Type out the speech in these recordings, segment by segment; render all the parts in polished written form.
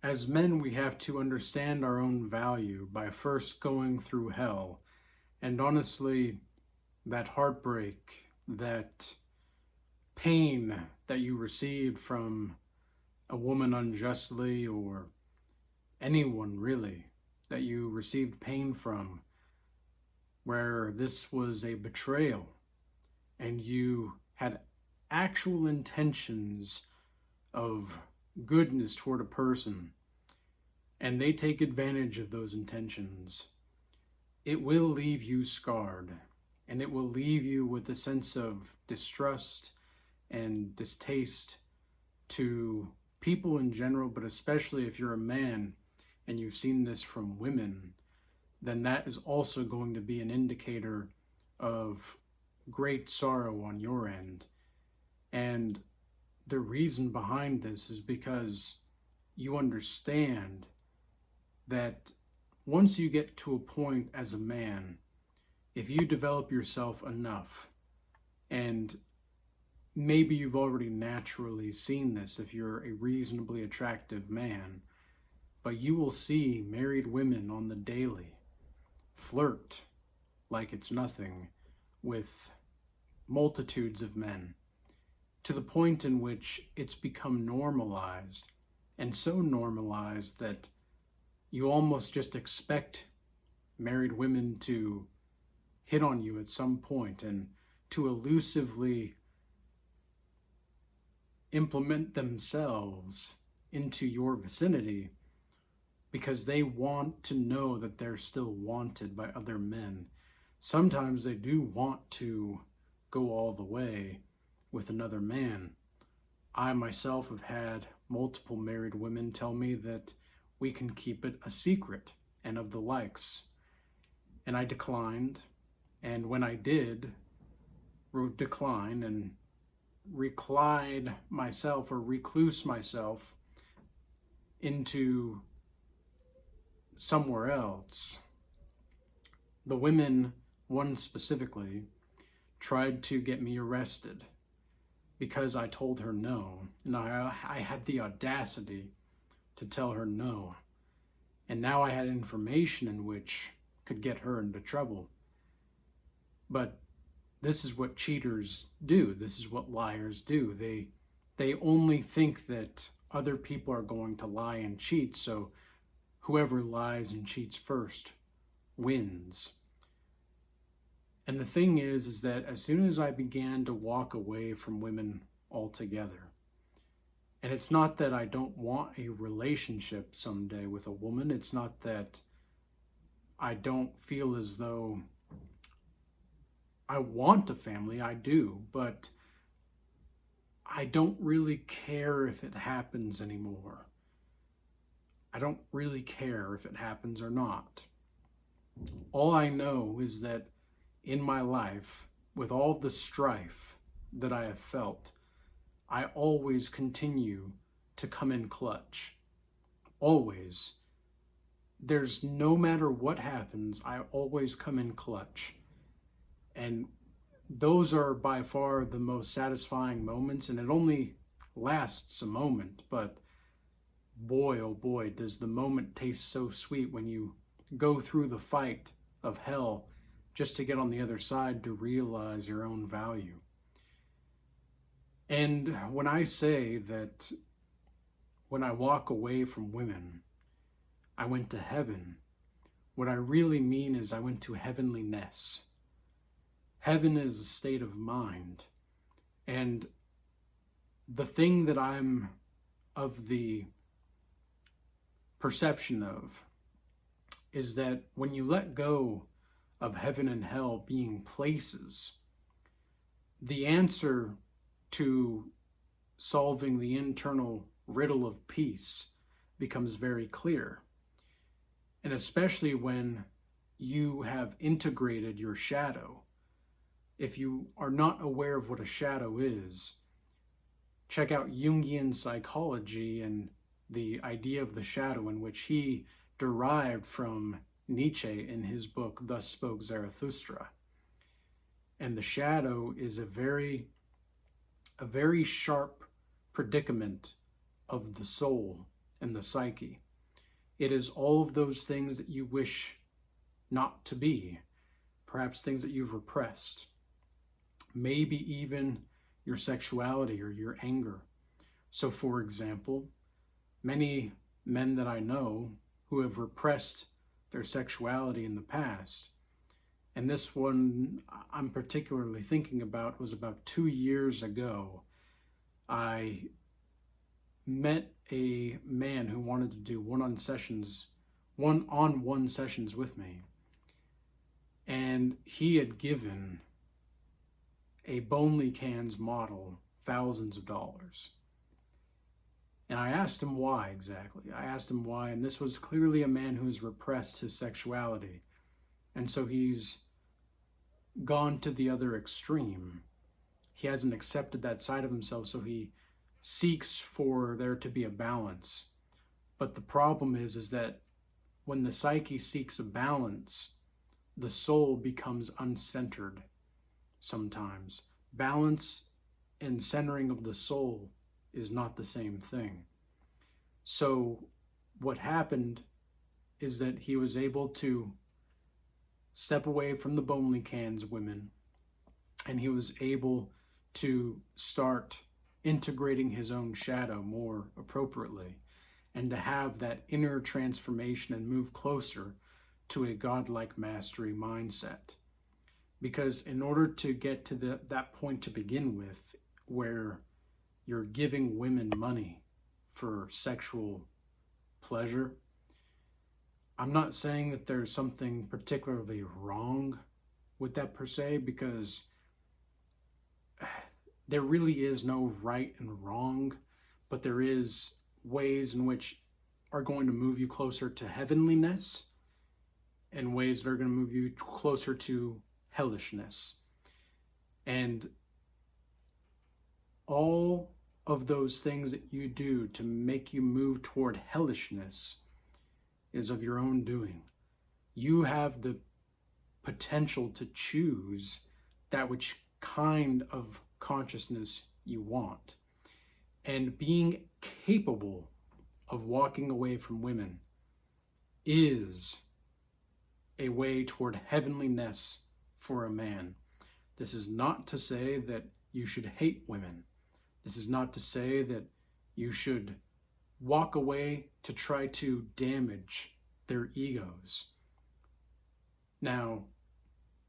As men, we have to understand our own value by first going through hell. And honestly, that heartbreak, that pain that you received from a woman unjustly, or anyone really that you received pain from, where this was a betrayal and you had actual intentions of goodness toward a person, and they take advantage of those intentions, it will leave you scarred, and it will leave you with a sense of distrust and distaste to people in general, but especially if you're a man and you've seen this from women, then that is also going to be an indicator of great sorrow on your end. And the reason behind this is because you understand that once you get to a point as a man, if you develop yourself enough, and maybe you've already naturally seen this if you're a reasonably attractive man, but you will see married women on the daily flirt like it's nothing with multitudes of men, to the point in which it's become normalized, and so normalized that you almost just expect married women to hit on you at some point and to elusively implement themselves into your vicinity because they want to know that they're still wanted by other men. Sometimes they do want to go all the way with another man. I myself have had multiple married women tell me that we can keep it a secret and of the likes. And I declined. And when I did decline and recline myself or recluse myself into somewhere else, the women, one specifically, tried to get me arrested because I told her no. And I had the audacity to tell her no. And now I had information in which could get her into trouble. But this is what cheaters do. This is what liars do. They only think that other people are going to lie and cheat, so whoever lies and cheats first wins. And the thing is that as soon as I began to walk away from women altogether, and it's not that I don't want a relationship someday with a woman, it's not that I don't feel as though I want a family, I do, but I don't really care if it happens anymore. I don't really care if it happens or not. All I know is that in my life, with all the strife that I have felt, I always continue to come in clutch. Always. There's no matter what happens, I always come in clutch. And those are by far the most satisfying moments, and it only lasts a moment, but boy, oh boy, does the moment taste so sweet when you go through the fight of hell just to get on the other side to realize your own value. And when I say that when I walk away from women, I went to heaven, what I really mean is I went to heavenliness. Heaven is a state of mind. And the thing that I'm of the perception of is that when you let go of heaven and hell being places, the answer to solving the internal riddle of peace becomes very clear. And especially when you have integrated your shadow. If you are not aware of what a shadow is, check out Jungian psychology and the idea of the shadow, in which he derived from Nietzsche in his book, Thus Spoke Zarathustra. And the shadow is a very sharp predicament of the soul in the psyche. It is all of those things that you wish not to be, perhaps things that you've repressed, maybe even your sexuality or your anger. So, for example, many men that I know who have repressed their sexuality in the past, and this one I'm particularly thinking about was about 2 years ago. I met a man who wanted to do one-on-one sessions with me. And he had given a Bonely Cans model thousands of dollars. And I asked him why exactly. And this was clearly a man who has repressed his sexuality. And so he's gone to the other extreme. He hasn't accepted that side of himself, so he seeks for there to be a balance. But the problem is that when the psyche seeks a balance, the soul becomes uncentered sometimes. Balance and centering of the soul is not the same thing. So what happened is that he was able to step away from the Bonely Cans women, and he was able to start integrating his own shadow more appropriately, and to have that inner transformation and move closer to a godlike mastery mindset. Because in order to get to that point to begin with, where you're giving women money for sexual pleasure, I'm not saying that there's something particularly wrong with that per se, because there really is no right and wrong, but there is ways in which are going to move you closer to heavenliness and ways that are going to move you closer to hellishness. And all of those things that you do to make you move toward hellishness is of your own doing. You have the potential to choose that which kind of consciousness you want. And being capable of walking away from women is a way toward heavenliness for a man. This is not to say that you should hate women. This is not to say that you should walk away to try to damage their egos. Now,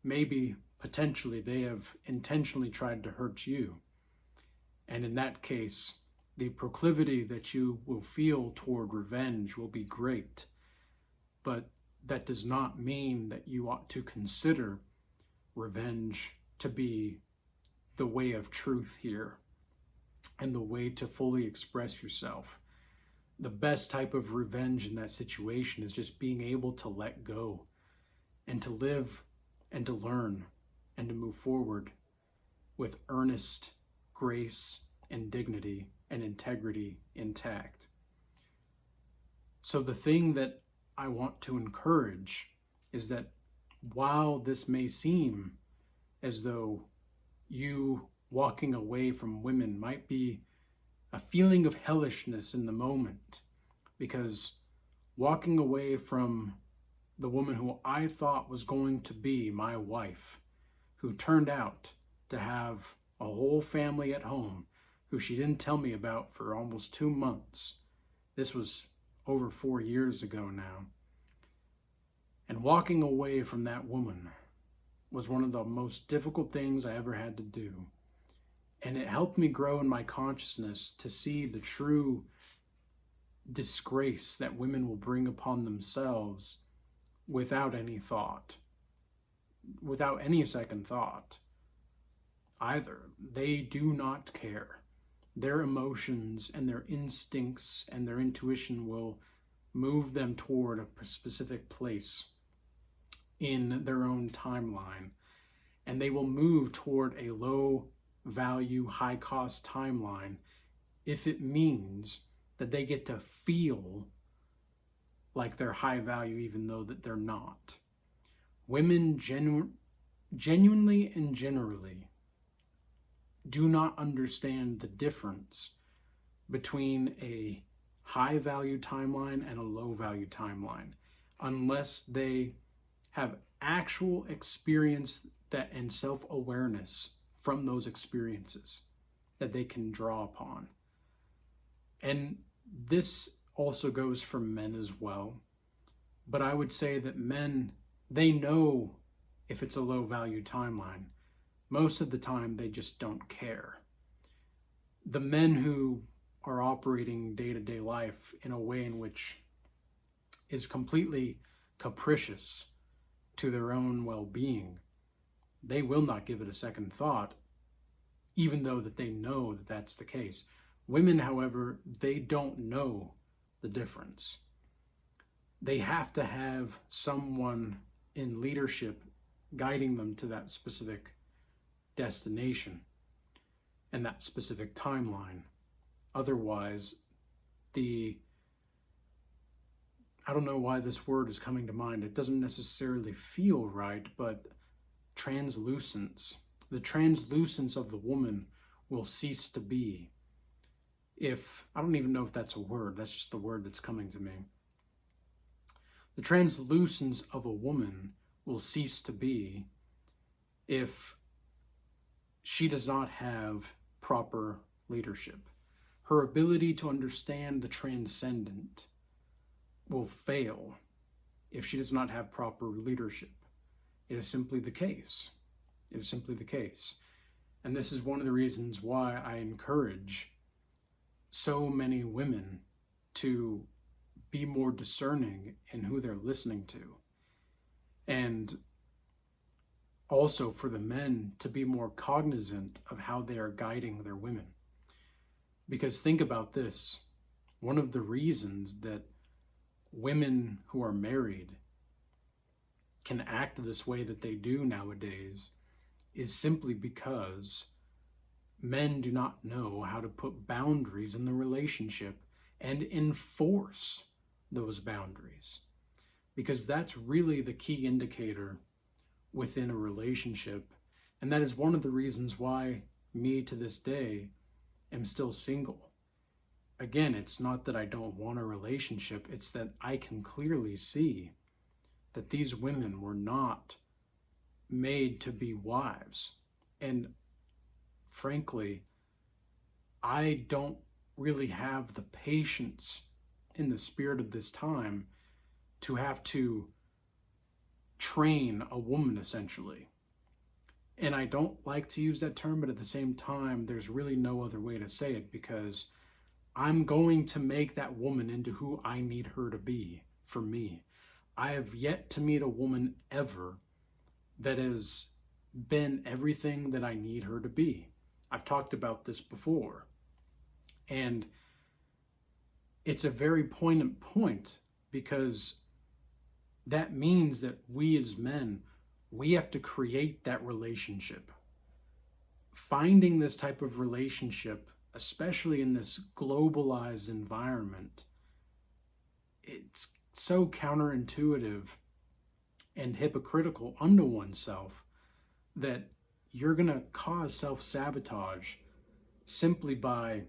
maybe potentially they have intentionally tried to hurt you. And in that case, the proclivity that you will feel toward revenge will be great. But that does not mean that you ought to consider revenge to be the way of truth here and the way to fully express yourself. The best type of revenge in that situation is just being able to let go and to live and to learn and to move forward with earnest grace and dignity and integrity intact. So the thing that I want to encourage is that while this may seem as though you walking away from women might be a feeling of hellishness in the moment, because walking away from the woman who I thought was going to be my wife, who turned out to have a whole family at home, who she didn't tell me about for almost 2 months. This was over 4 years ago now. And walking away from that woman was one of the most difficult things I ever had to do. And it helped me grow in my consciousness to see the true disgrace that women will bring upon themselves without any thought, without any second thought either. They do not care. Their emotions and their instincts and their intuition will move them toward a specific place in their own timeline. And they will move toward a low value, high cost timeline if it means that they get to feel like they're high value even though that they're not. Women genuinely and generally do not understand the difference between a high value timeline and a low value timeline unless they have actual experience that and self-awareness from those experiences that they can draw upon. And this also goes for men as well. But I would say that men, they know if it's a low value timeline. Most of the time, they just don't care. The men who are operating day-to-day life in a way in which is completely capricious to their own well-being, they will not give it a second thought, even though that they know that that's the case. Women, however, they don't know the difference. They have to have someone in leadership guiding them to that specific destination and that specific timeline. Otherwise, I don't know why this word is coming to mind. It doesn't necessarily feel right, but the translucence of the woman will cease to be. I don't even know if that's a word, that's just the word that's coming to me. The translucence of a woman will cease to be if she does not have proper leadership. Her ability to understand the transcendent will fail if she does not have proper leadership. It is simply the case. It is simply the case. And this is one of the reasons why I encourage so many women to be more discerning in who they're listening to. And also for the men to be more cognizant of how they are guiding their women. Because think about this. One of the reasons that women who are married can act this way that they do nowadays is simply because men do not know how to put boundaries in the relationship and enforce those boundaries. Because that's really the key indicator within a relationship. And that is one of the reasons why me to this day am still single. Again, it's not that I don't want a relationship, it's that I can clearly see that these women were not made to be wives. And frankly, I don't really have the patience in the spirit of this time to have to train a woman, essentially. And I don't like to use that term, but at the same time, there's really no other way to say it, because I'm going to make that woman into who I need her to be for me. I have yet to meet a woman ever that has been everything that I need her to be. I've talked about this before. And it's a very poignant point, because that means that we as men, we have to create that relationship. Finding this type of relationship, especially in this globalized environment, it's so counterintuitive and hypocritical unto oneself that you're going to cause self-sabotage simply by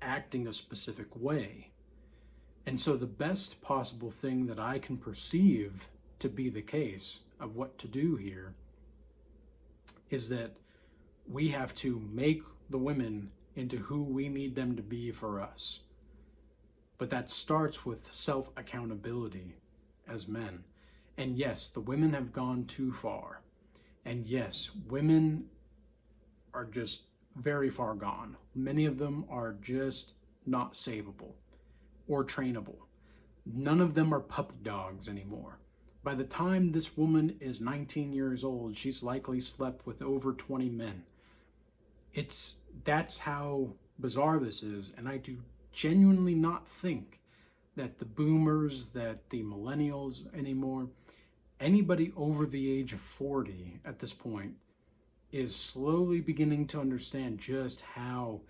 acting a specific way. And so the best possible thing that I can perceive to be the case of what to do here is that we have to make the women into who we need them to be for us. But that starts with self-accountability as men. And yes, the women have gone too far. And yes, women are just very far gone. Many of them are just not savable or trainable. None of them are puppy dogs anymore. By the time this woman is 19 years old, she's likely slept with over 20 men. That's how bizarre this is, and I do genuinely not think that the boomers, that the millennials anymore, anybody over the age of 40 at this point is slowly beginning to understand just how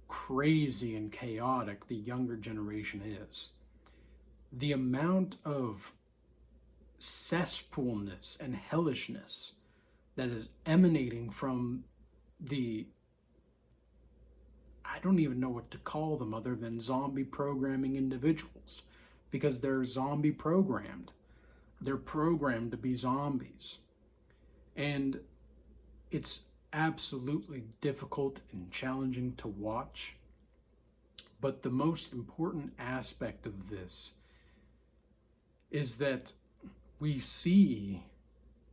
crazy and chaotic the younger generation is. The amount of cesspoolness and hellishness that is emanating from the I don't even know what to call them other than zombie programming individuals, because they're zombie programmed. They're programmed to be zombies. And it's absolutely difficult and challenging to watch. But the most important aspect of this is that we see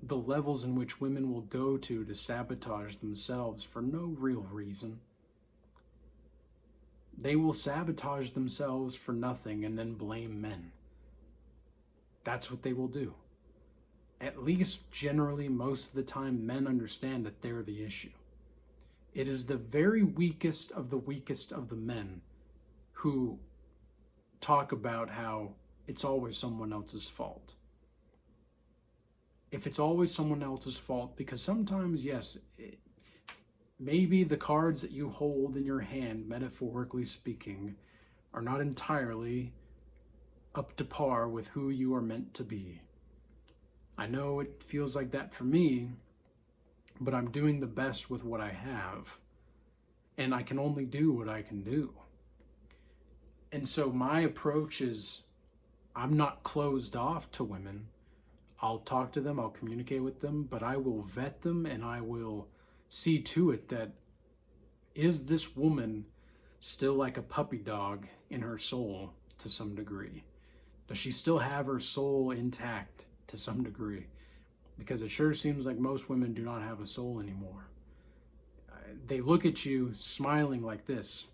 the levels in which women will go to sabotage themselves for no real reason. They will sabotage themselves for nothing and then blame men. That's what they will do. At least generally, most of the time, men understand that they're the issue. It is the very weakest of the men who talk about how it's always someone else's fault. If it's always someone else's fault, because sometimes, yes, maybe the cards that you hold in your hand, metaphorically speaking, are not entirely up to par with who you are meant to be. I know it feels like that for me, but I'm doing the best with what I have, and I can only do what I can do. And so my approach is, I'm not closed off to women. I'll talk to them, I'll communicate with them, but I will vet them, and I will see to it that, is this woman still like a puppy dog in her soul to some degree? Does she still have her soul intact to some degree? Because it sure seems like most women do not have a soul anymore. They look at you smiling like this.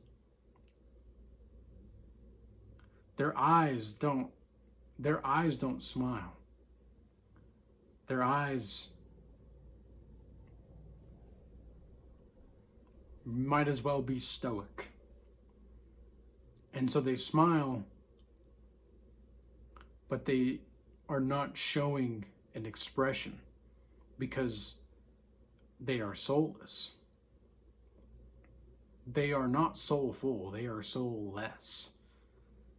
Their eyes don't smile. Their eyes might as well be stoic. And so they smile, but they are not showing an expression because they are soulless. They are not soulful, they are soulless.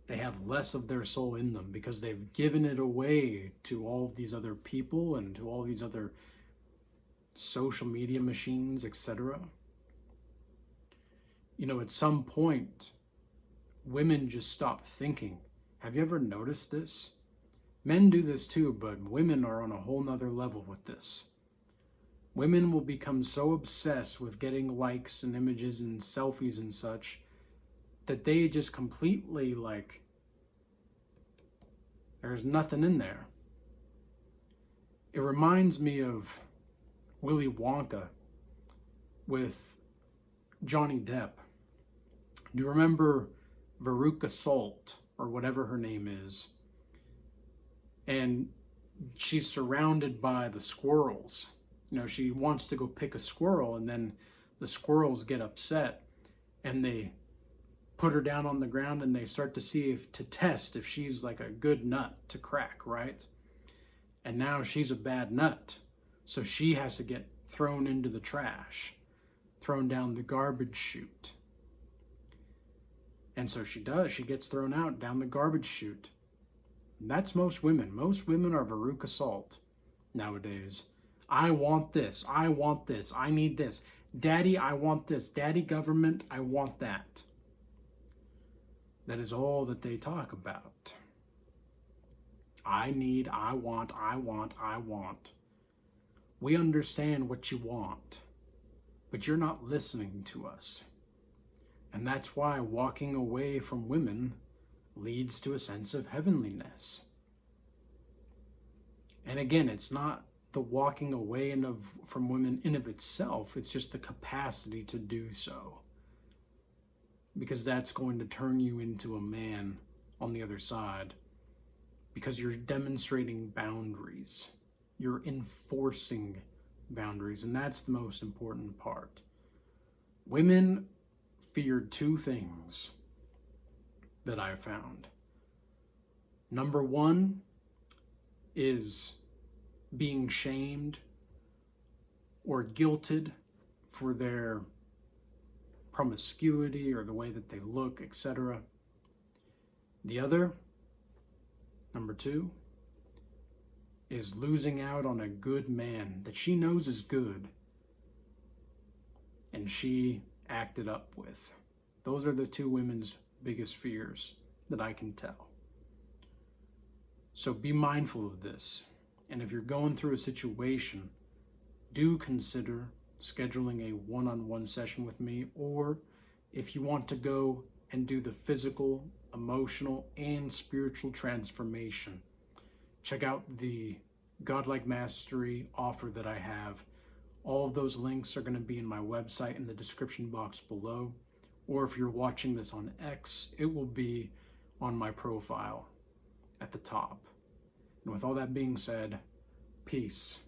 They have less of their soul in them because they've given it away to all of these other people and to all these other social media machines, etc. You know, at some point, women just stop thinking. Have you ever noticed this? Men do this too, but women are on a whole nother level with this. Women will become so obsessed with getting likes and images and selfies and such that they just completely, like, there's nothing in there. It reminds me of Willy Wonka with Johnny Depp. Do you remember Veruca Salt, or whatever her name is? And she's surrounded by the squirrels. You know, she wants to go pick a squirrel, and then the squirrels get upset and they put her down on the ground and they start to test if she's like a good nut to crack, right? And now she's a bad nut, so she has to get thrown into the trash, thrown down the garbage chute. And so she does. She gets thrown out down the garbage chute. And that's most women. Most women are Veruca Salt nowadays. I want this. I want this. I need this. Daddy, I want this. Daddy government, I want that. That is all that they talk about. I need, I want, I want, I want. We understand what you want, but you're not listening to us. And that's why walking away from women leads to a sense of heavenliness. And again, it's not the walking away from women in of itself, it's just the capacity to do so. Because that's going to turn you into a man on the other side. Because you're demonstrating boundaries. You're enforcing boundaries, and that's the most important part. Women feared two things that I found. Number one is being shamed or guilted for their promiscuity or the way that they look, etc. The other, number two, is losing out on a good man that she knows is good and she acted up with. Those are the two women's biggest fears that I can tell. So be mindful of this. And if you're going through a situation, do consider scheduling a one-on-one session with me, or if you want to go and do the physical, emotional, and spiritual transformation, check out the Godlike Mastery offer that I have. All of those links are going to be in my website in the description box below, or if you're watching this on X, it will be on my profile at the top. And with all that being said, peace.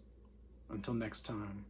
Until next time.